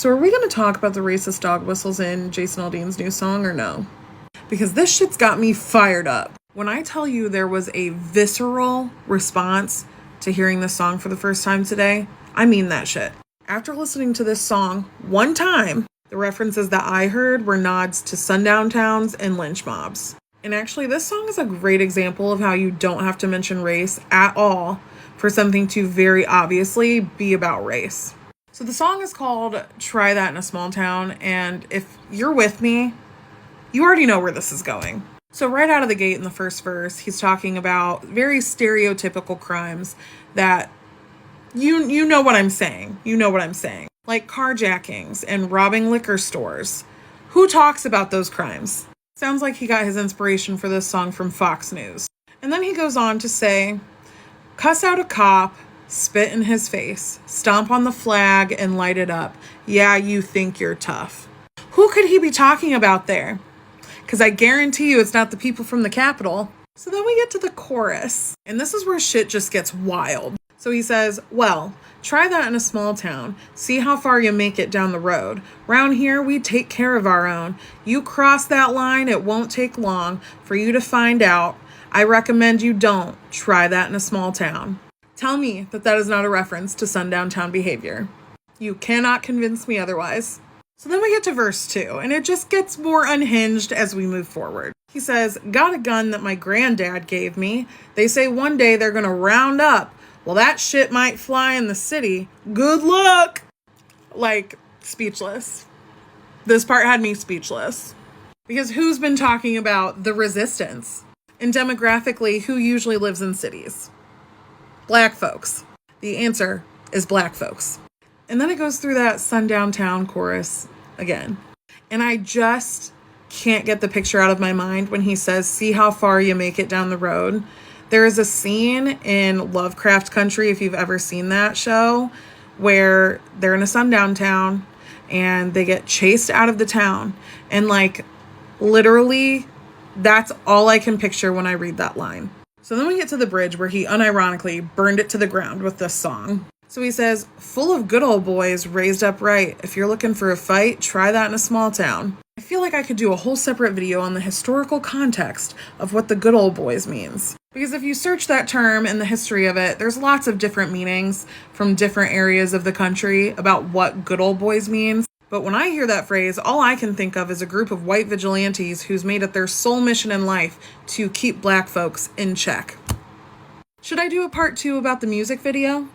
So are we going to talk about the racist dog whistles in Jason Aldean's new song or no? Because this shit's got me fired up. When I tell you there was a visceral response to hearing this song for the first time today, I mean that shit. After listening to this song one time, the references that I heard were nods to sundown towns and lynch mobs. And actually, this song is a great example of how you don't have to mention race at all for something to very obviously be about race. So the song is called Try That in a Small Town, and if you're with me, you already know where this is going. So right out of the gate in the first verse, he's talking about very stereotypical crimes that you know what I'm saying. You know what I'm saying. Like carjackings and robbing liquor stores. Who talks about those crimes? Sounds like he got his inspiration for this song from Fox News. And then he goes on to say, cuss out a cop, spit in his face, stomp on the flag and light it up. Yeah, you think you're tough. Who could he be talking about there? Because I guarantee you it's not the people from the Capitol. So then we get to the chorus, and this is where shit just gets wild. So he says, well, try that in a small town. See how far you make it down the road. Round here, we take care of our own. You cross that line, it won't take long for you to find out. I recommend you don't try that in a small town. Tell me that that is not a reference to sundown town behavior. You cannot convince me otherwise. So then we get to verse 2, and it just gets more unhinged as we move forward. He says, got a gun that my granddad gave me. They say one day they're going to round up. Well, that shit might fly in the city. Good luck. Like, speechless. This part had me speechless. Because who's been talking about the resistance? And demographically, who usually lives in cities? Black folks. The answer is black folks. And then it goes through that sundown town chorus again. And I just can't get the picture out of my mind when he says, see how far you make it down the road. There is a scene in Lovecraft Country, if you've ever seen that show, where they're in a sundown town and they get chased out of the town. And like, literally, that's all I can picture when I read that line. So then we get to the bridge where he unironically burned it to the ground with this song. So he says, full of good old boys raised up right. If you're looking for a fight, try that in a small town. I feel like I could do a whole separate video on the historical context of what the good old boys means. Because if you search that term and the history of it, there's lots of different meanings from different areas of the country about what good old boys means. But when I hear that phrase, all I can think of is a group of white vigilantes who's made it their sole mission in life to keep black folks in check. Should I do a part 2 about the music video?